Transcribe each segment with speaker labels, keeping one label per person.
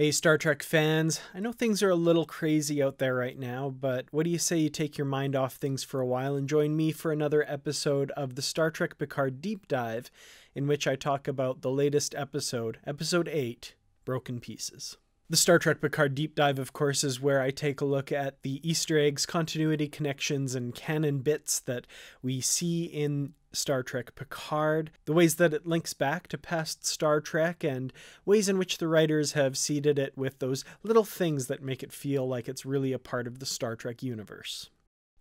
Speaker 1: Hey Star Trek fans, I know things are a little crazy out there right now, but what do you say you take your mind off things for a while and join me for another episode of the Star Trek Picard Deep Dive, in which I talk about the latest episode, Episode 8, Broken Pieces. The Star Trek Picard Deep Dive, of course, is where I take a look at the Easter eggs, continuity connections, and canon bits that we see in Star Trek Picard, the ways that it links back to past Star Trek, and ways in which the writers have seeded it with those little things that make it feel like it's really a part of the Star Trek universe.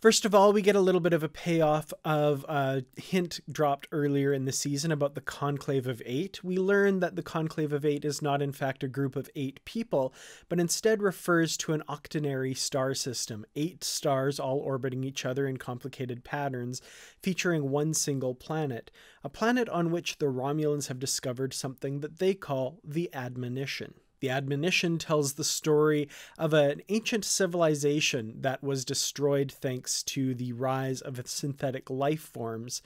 Speaker 1: First of all, we get a little bit of a payoff of a hint dropped earlier in the season about the Conclave of 8. We learn that the Conclave of 8 is not in fact a group of 8 people, but instead refers to an octenary star system, 8 stars all orbiting each other in complicated patterns, featuring one single planet, a planet on which the Romulans have discovered something that they call the Admonition. The Admonition tells the story of an ancient civilization that was destroyed thanks to the rise of synthetic life forms,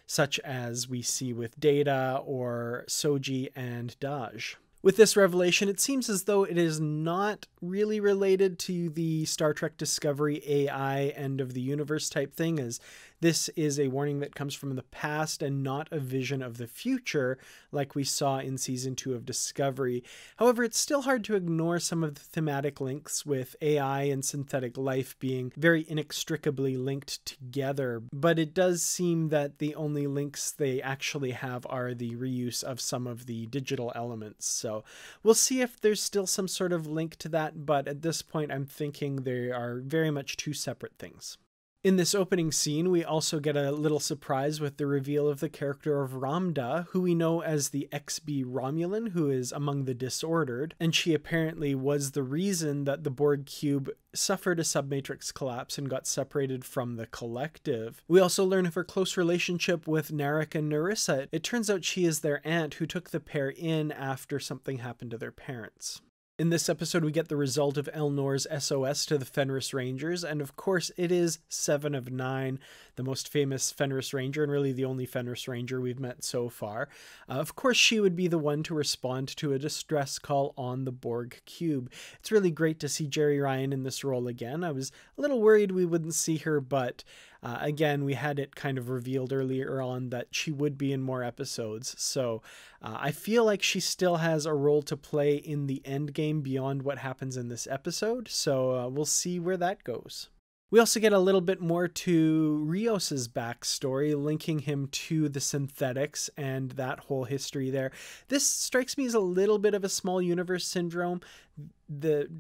Speaker 1: such as we see with Data or Soji and Daj. With this revelation, it seems as though it is not really related to the Star Trek Discovery AI end of the universe type thing, as this is a warning that comes from the past and not a vision of the future like we saw in Season 2 of Discovery. However, it's still hard to ignore some of the thematic links with AI and synthetic life being very inextricably linked together, but it does seem that the only links they actually have are the reuse of some of the digital elements. So we'll see if there's still some sort of link to that, but at this point I'm thinking they are very much two separate things. In this opening scene, we also get a little surprise with the reveal of the character of Ramda, who we know as the XB Romulan, who is among the disordered, and she apparently was the reason that the Borg cube suffered a submatrix collapse and got separated from the collective. We also learn of her close relationship with Narek and Narissa. It turns out she is their aunt who took the pair in after something happened to their parents. In this episode, we get the result of Elnor's SOS to the Fenris Rangers, and of course it is 7 of 9, the most famous Fenris Ranger, and really the only Fenris Ranger we've met so far. Of course, she would be the one to respond to a distress call on the Borg cube. It's really great to see Jeri Ryan in this role again. I was a little worried we wouldn't see her, but again, we had it kind of revealed earlier on that she would be in more episodes, so I feel like she still has a role to play in the endgame beyond what happens in this episode, so we'll see where that goes. We also get a little bit more to Rios's backstory, linking him to the synthetics and that whole history there. This strikes me as a little bit of a small universe syndrome.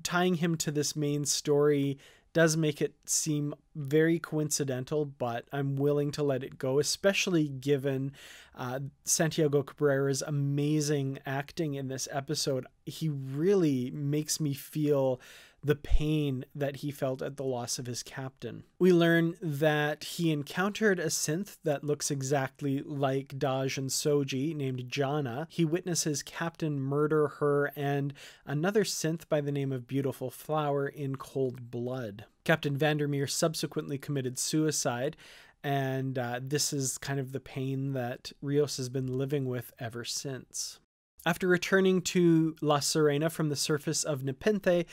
Speaker 1: Tying him to this main story does make it seem very coincidental, but I'm willing to let it go, especially given Santiago Cabrerra's amazing acting in this episode. He really makes me feel the pain that he felt at the loss of his captain. We learn that he encountered a synth that looks exactly like Daj and Soji, named Jana. He witnesses Captain murder her and another synth by the name of Beautiful Flower in cold blood. Captain Vandermeer subsequently committed suicide, and this is kind of the pain that Rios has been living with ever since. After returning to La Serena from the surface of Nepenthe,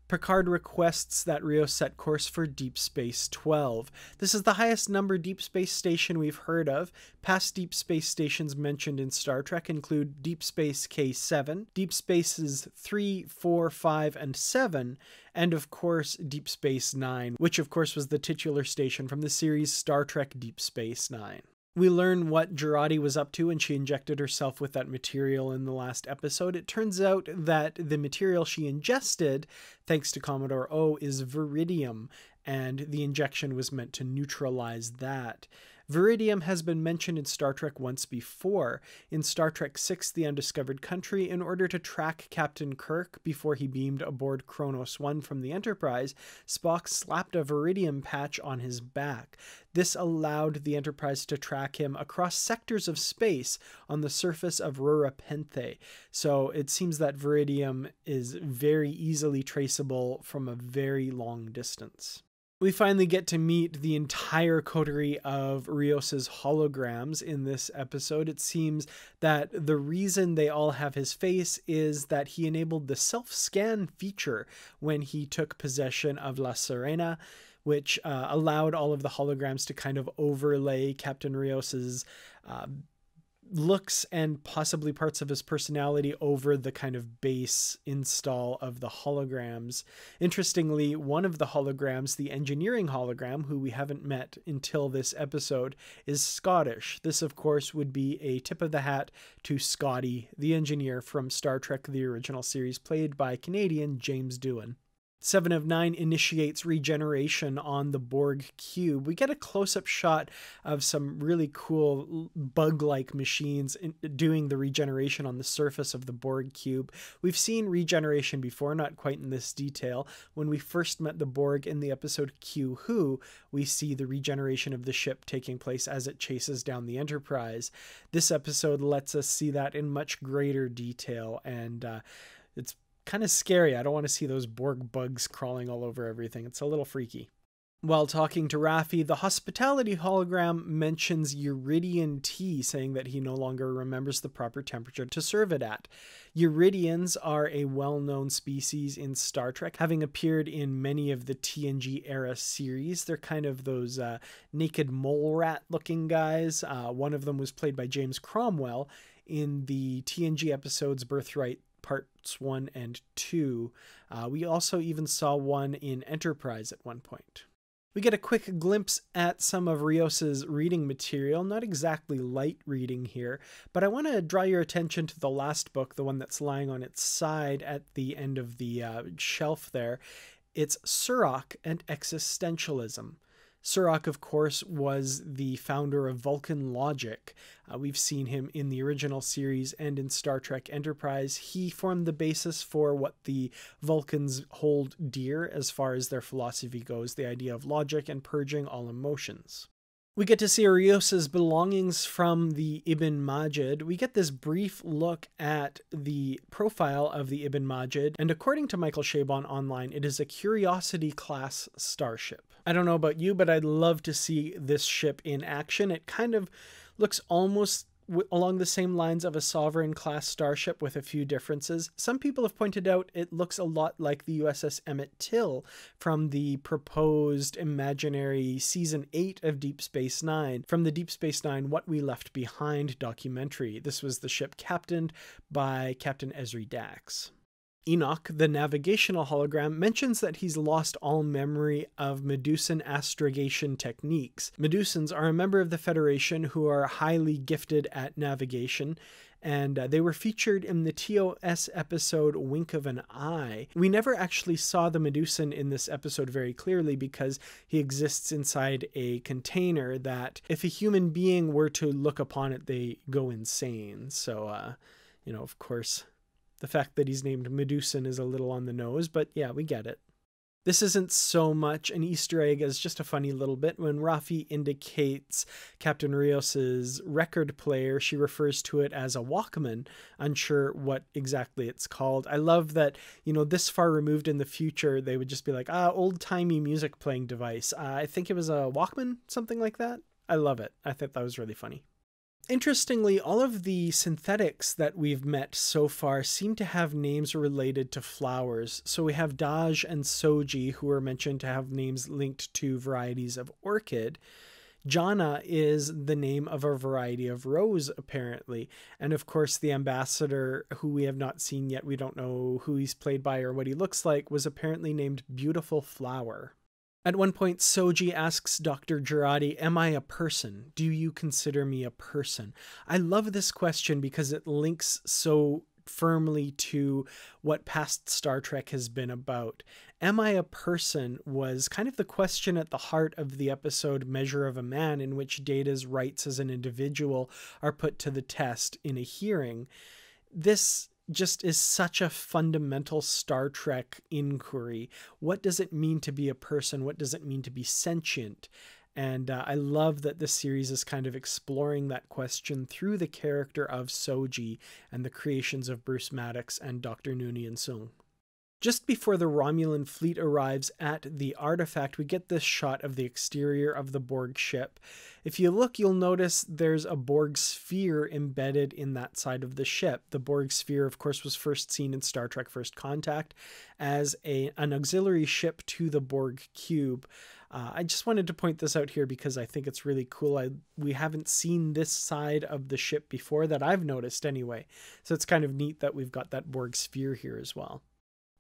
Speaker 1: Picard requests that Rios set course for Deep Space 12. This is the highest number deep space station we've heard of. Past deep space stations mentioned in Star Trek include Deep Space K7, Deep Spaces 3, 4, 5, and 7, and of course Deep Space 9, which of course was the titular station from the series Star Trek Deep Space Nine. We learn what Jurati was up to when she injected herself with that material in the last episode. It turns out that the material she ingested, thanks to Commodore O, is Viridium, and the injection was meant to neutralize that. Viridium has been mentioned in Star Trek once before. In Star Trek VI, The Undiscovered Country, in order to track Captain Kirk before he beamed aboard Kronos 1 from the Enterprise, Spock slapped a Viridium patch on his back. This allowed the Enterprise to track him across sectors of space on the surface of Rura Penthe. So it seems that Viridium is very easily traceable from a very long distance. We finally get to meet the entire coterie of Rios's holograms in this episode. It seems that the reason they all have his face is that he enabled the self-scan feature when he took possession of La Serena, which allowed all of the holograms to kind of overlay Captain Rios's looks and possibly parts of his personality over the kind of base install of the holograms. Interestingly, one of the holograms, the engineering hologram, who we haven't met until this episode, is Scottish. This, of course, would be a tip of the hat to Scotty, the engineer from Star Trek, the original series, played by Canadian James Doohan. 7 of 9 initiates regeneration on the Borg cube. We get a close-up shot of some really cool bug-like machines doing the regeneration on the surface of the Borg cube. We've seen regeneration before, not quite in this detail. When we first met the Borg in the episode Q Who, we see the regeneration of the ship taking place as it chases down the Enterprise. This episode lets us see that in much greater detail, and it's kind of scary. I don't want to see those Borg bugs crawling all over everything. It's a little freaky. While talking to Raffi, the hospitality hologram mentions Uridian tea, saying that he no longer remembers the proper temperature to serve it at. Uridians are a well-known species in Star Trek, having appeared in many of the TNG era series. They're kind of those naked mole rat looking guys. One of them was played by James Cromwell in the TNG episodes Birthright Parts 1 and 2. We also even saw one in Enterprise at one point. We get a quick glimpse at some of Rios's reading material, not exactly light reading here, but I want to draw your attention to the last book, the one that's lying on its side at the end of the shelf there. It's Surak and Existentialism. Surak, of course, was the founder of Vulcan Logic. We've seen him in the original series and in Star Trek Enterprise. He formed the basis for what the Vulcans hold dear as far as their philosophy goes, the idea of logic and purging all emotions. We get to see Rios's belongings from the Ibn Majid. We get this brief look at the profile of the Ibn Majid, and according to Michael Chabon online, it is a Curiosity-class starship. I don't know about you, but I'd love to see this ship in action. It kind of looks almost along the same lines of a Sovereign-class starship with a few differences. Some people have pointed out it looks a lot like the USS Emmett Till from the proposed imaginary Season 8 of Deep Space Nine, from the Deep Space Nine What We Left Behind documentary. This was the ship captained by Captain Ezri Dax. Enoch, the navigational hologram, mentions that he's lost all memory of Medusan astrogation techniques. Medusans are a member of the Federation who are highly gifted at navigation, and they were featured in the TOS episode Wink of an Eye. We never actually saw the Medusan in this episode very clearly because he exists inside a container that if a human being were to look upon it, they go insane. So, of course, the fact that he's named Medusan is a little on the nose, but yeah, we get it. This isn't so much an Easter egg as just a funny little bit. When Raffi indicates Captain Rios's record player, she refers to it as a Walkman, unsure what exactly it's called. I love that, this far removed in the future, they would just be like, old-timey music playing device. I think it was a Walkman, something like that. I love it. I thought that was really funny. Interestingly, all of the synthetics that we've met so far seem to have names related to flowers. So we have Daj and Soji, who are mentioned to have names linked to varieties of orchid. Jana is the name of a variety of rose, apparently. And of course, the ambassador, who we have not seen yet, we don't know who he's played by or what he looks like, was apparently named Beautiful Flower. At one point, Soji asks Dr. Jurati, "Am I a person? Do you consider me a person?" I love this question because it links so firmly to what past Star Trek has been about. Am I a person was kind of the question at the heart of the episode Measure of a Man, in which Data's rights as an individual are put to the test in a hearing. This just is such a fundamental Star Trek inquiry. What does it mean to be a person? What does it mean to be sentient? And I love that this series is kind of exploring that question through the character of Soji and the creations of Bruce Maddox and Dr. Noonien Soong. Just before the Romulan fleet arrives at the artifact, we get this shot of the exterior of the Borg ship. If you look, you'll notice there's a Borg sphere embedded in that side of the ship. The Borg sphere, of course, was first seen in Star Trek First Contact as an auxiliary ship to the Borg cube. I just wanted to point this out here because I think it's really cool. We haven't seen this side of the ship before, that I've noticed anyway. So it's kind of neat that we've got that Borg sphere here as well.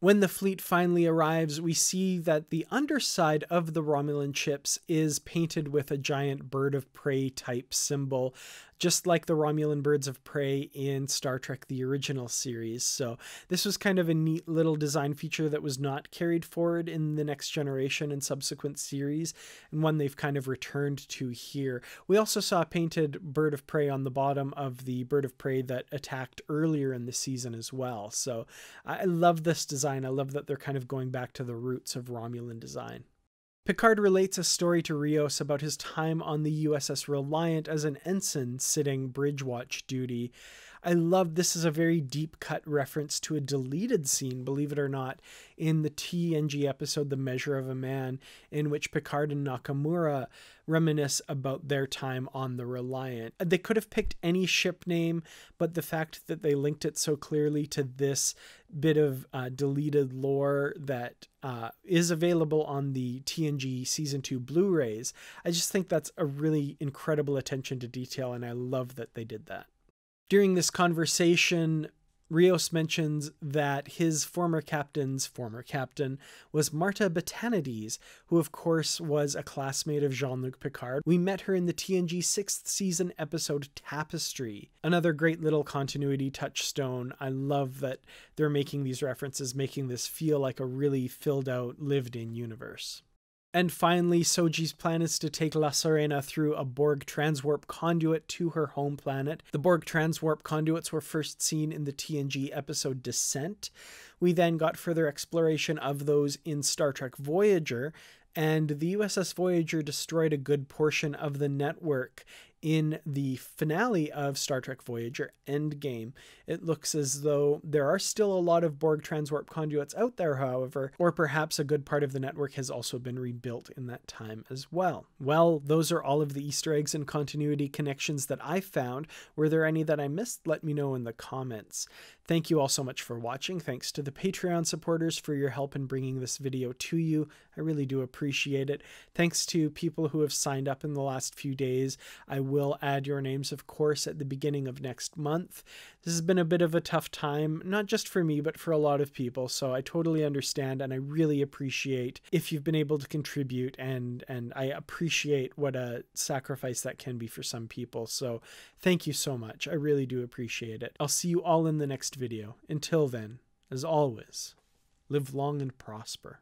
Speaker 1: When the fleet finally arrives, we see that the underside of the Romulan ships is painted with a giant bird of prey type symbol, just like the Romulan birds of prey in Star Trek, the original series. So this was kind of a neat little design feature that was not carried forward in the Next Generation and subsequent series, and one they've kind of returned to here. We also saw a painted bird of prey on the bottom of the bird of prey that attacked earlier in the season as well. So I love this design. I love that they're kind of going back to the roots of Romulan design. Picard relates a story to Rios about his time on the USS Reliant as an ensign sitting bridge watch duty. I love this is a very deep cut reference to a deleted scene, believe it or not, in the TNG episode The Measure of a Man, in which Picard and Nakamura reminisce about their time on the Reliant. They could have picked any ship name, but the fact that they linked it so clearly to this bit of deleted lore that is available on the TNG Season 2 Blu-rays, I just think that's a really incredible attention to detail, and I love that they did that. During this conversation, Rios mentions that his former captain's former captain was Marta Betanides, who of course was a classmate of Jean-Luc Picard. We met her in the TNG 6th season episode Tapestry. Another great little continuity touchstone. I love that they're making these references, making this feel like a really filled out, lived in universe. And finally, Soji's plan is to take La Sirena through a Borg transwarp conduit to her home planet. The Borg transwarp conduits were first seen in the TNG episode Descent. We then got further exploration of those in Star Trek Voyager, and the USS Voyager destroyed a good portion of the network in the finale of Star Trek Voyager Endgame. It looks as though there are still a lot of Borg transwarp conduits out there, however, or perhaps a good part of the network has also been rebuilt in that time as well. Well, those are all of the Easter eggs and continuity connections that I found. Were there any that I missed? Let me know in the comments. Thank you all so much for watching. Thanks to the Patreon supporters for your help in bringing this video to you. I really do appreciate it. Thanks to people who have signed up in the last few days. I will add your names, of course, at the beginning of next month. This has been a bit of a tough time, not just for me, but for a lot of people, so I totally understand, and I really appreciate if you've been able to contribute, and I appreciate what a sacrifice that can be for some people, so thank you so much. I really do appreciate it. I'll see you all in the next video. Until then, as always, live long and prosper.